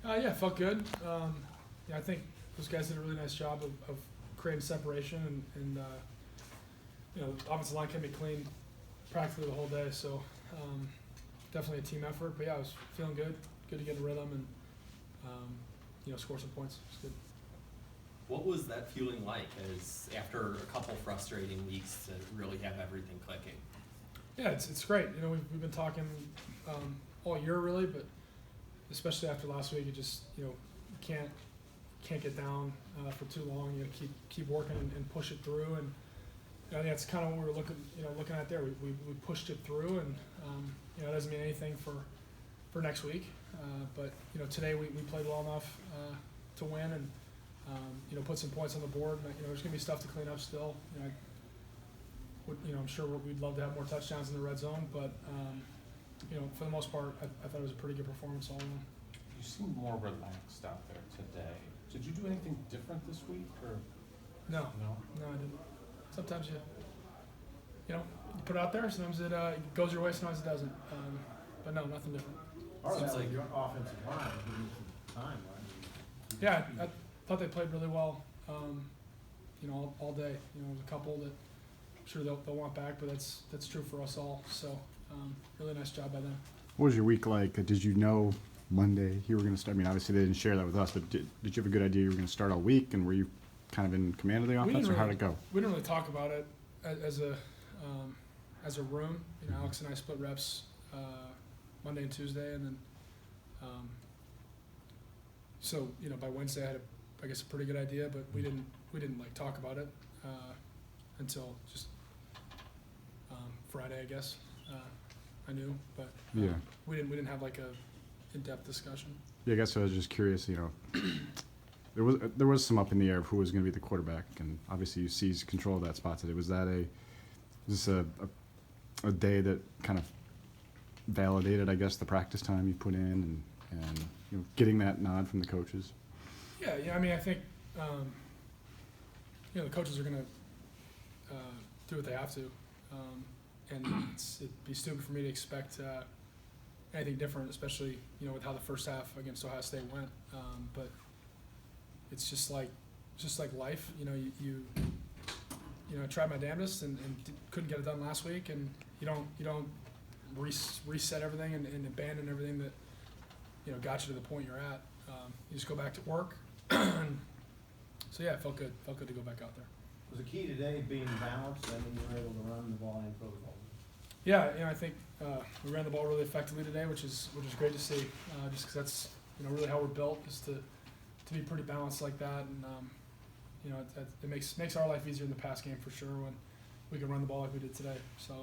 Yeah, it felt good. Yeah, I think those guys did a really nice job of creating separation, and the offensive line can be clean practically the whole day. So definitely a team effort. But yeah, I was feeling good. Good to get a rhythm and score some points. It's good. What was that feeling like as after a couple frustrating weeks to really have everything clicking? Yeah, it's great. We've been talking all year really, but especially after last week, you just can't get down for too long. Keep working and push it through, and I think that's kind of what we were looking at there. We pushed it through, and it doesn't mean anything for next week, but today we played well enough to win and put some points on the board. There's gonna be stuff to clean up still. I'm sure we'd love to have more touchdowns in the red zone, but for the most part, I thought it was a pretty good performance all around. You seem more relaxed out there today. Did you do anything different this week, or? No, I didn't. Sometimes you put it out there. Sometimes it goes your way. Sometimes it doesn't. But no, nothing different. Seems like your offensive line is time, right? Yeah, I thought they played really well. All day. There's a couple that I'm sure they'll want back, but that's true for us all. So really nice job by them. What was your week like? Did you know Monday you were going to start? I mean, obviously they didn't share that with us, but did you have a good idea you were going to start all week, and were you kind of in command of the offense, or how'd it go? We didn't really talk about it as a room. Alex and I split reps Monday and Tuesday, and then so by Wednesday I had a pretty good idea, but we didn't like talk about it until just Friday, I guess. I knew, but yeah, we didn't have like a in-depth discussion. Yeah, I guess I was just curious. There was some up in the air of who was going to be the quarterback, and obviously you seized control of that spot today. Was this a day that kind of validated, I guess, the practice time you put in and getting that nod from the coaches? Yeah. I mean, I think the coaches are going to do what they have to, and it'd be stupid for me to expect anything different, especially with how the first half against Ohio State went. But it's just like life. I tried my damnedest and couldn't get it done last week, and you don't reset everything and abandon everything that got you to the point you're at. You just go back to work. So yeah, it felt good. Felt good to go back out there. Was the key today being balanced? I mean, you were able to run the ball and throw the ball. Yeah, I think we ran the ball really effectively today, which is great to see. Just because that's really how we're built, is to be pretty balanced like that, and it makes our life easier in the pass game for sure when we can run the ball like we did today. So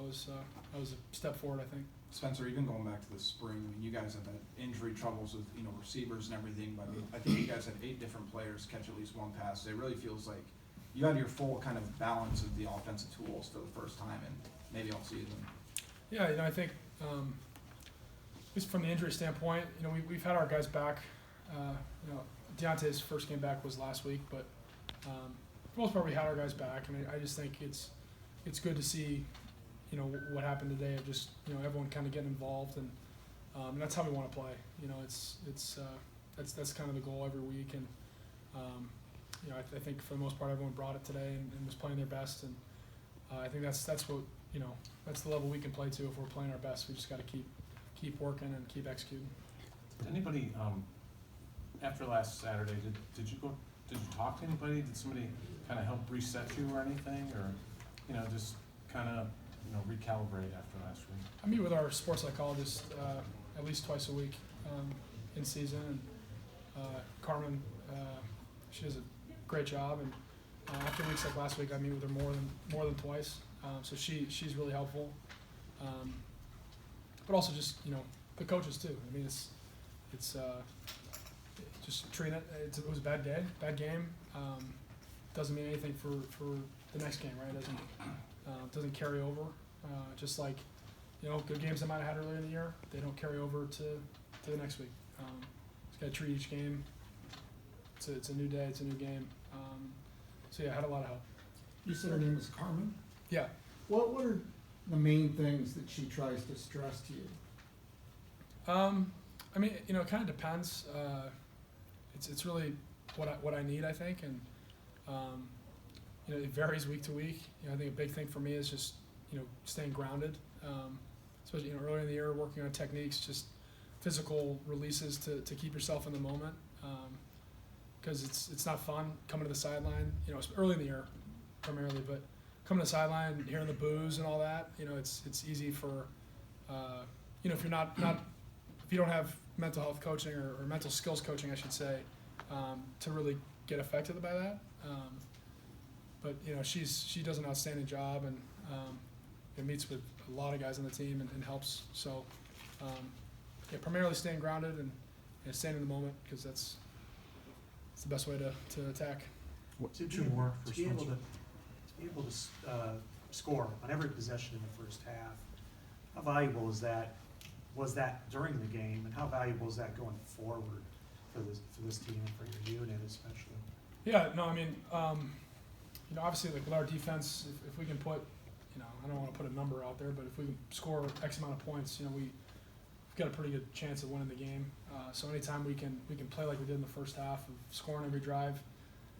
that was a step forward, I think. Spencer, even going back to the spring, you guys have had injury troubles with receivers and everything, but I think you guys had 8 different players catch at least one pass. It really feels like you had your full kind of balance of the offensive tools for the first time in maybe all season. Yeah, I think at least from the injury standpoint, we've had our guys back. Deontay's first game back was last week, but for the most part we had our guys back, and I just think it's good to see what happened today of just everyone kind of getting involved, and that's how we want to play. That's kind of the goal every week, and I think for the most part everyone brought it today and was playing their best, and I think that's what that's the level we can play to if we're playing our best. We just got to keep working and keep executing. Did anybody after last Saturday did you talk to anybody? Did somebody kind of help reset you or anything, or just kind of recalibrate after last week? I meet with our sports psychologist at least twice a week in season, and Carmen, she does a great job, and after weeks like last week I meet with her more than twice, so she's really helpful, but also just the coaches too. I mean, it's just treat it. It was a bad day, bad game. Doesn't mean anything for the next game, right? It doesn't carry over. Just like good games that might have had earlier in the year, they don't carry over to the next week. Just got to treat each game. It's a new day. It's a new game. So yeah, I had a lot of help. You said her name was Carmen? Yeah. What are the main things that she tries to stress to you? I mean, it kind of depends. it's really what I need, I think, and you know, it varies week to week. You know, I think a big thing for me is just, you know, staying grounded, especially, you know, earlier in the year, working on techniques, just physical releases to keep yourself in the moment, because it's not fun coming to the sideline, you know, it's early in the year primarily, but coming to the sideline and hearing the boos and all that, you know, it's easy for, you know, if you're not if you don't have mental health coaching or mental skills coaching, I should say, to really get affected by that. But you know, she does an outstanding job, and it meets with a lot of guys on the team and helps. So yeah, primarily staying grounded and staying in the moment, because it's the best way to attack. Two more to be able to score on every possession in the first half. How valuable is that? Was that during the game, and how valuable is that going forward for this team and for your unit especially? Yeah, no, I mean, you know, obviously, like with our defense, if we can put, you know, I don't want to put a number out there, but if we can score X amount of points, you know, we've got a pretty good chance of winning the game. So anytime we can play like we did in the first half of scoring every drive,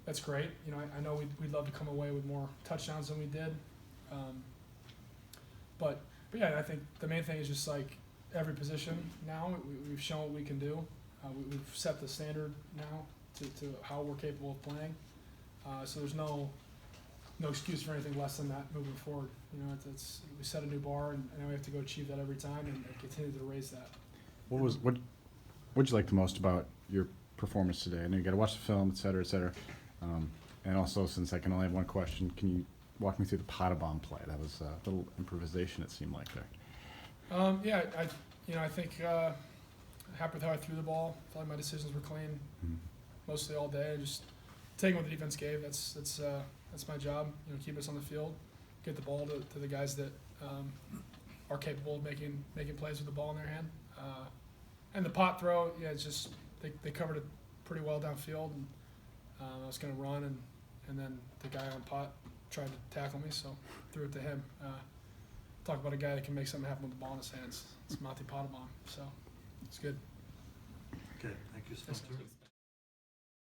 that's great. You know, I know we'd love to come away with more touchdowns than we did. But yeah, I think the main thing is just like every position now, we've shown what we can do. We've set the standard now to how we're capable of playing. So there's no excuse for anything less than that moving forward. You know, we set a new bar, and now we have to go achieve that every time and continue to raise that. What'd you like the most about your performance today? I know you got to watch the film, et cetera, et cetera. And also, since I can only have one question, can you walk me through the Potterbomb play? That was a little improvisation, it seemed like there. Yeah, I think happy with how I threw the ball. Felt like my decisions were clean mostly all day. Just taking what the defense gave. That's my job. You know, keep us on the field, get the ball to the guys that are capable of making plays with the ball in their hand. And the pot throw, yeah, it's just they covered it pretty well downfield, and I was going to run, and then the guy on pot tried to tackle me, so threw it to him. Talk about a guy that can make something happen with the ball in his hands. It's Monty Potterbomb, so it's good. Good, thank you, Spencer.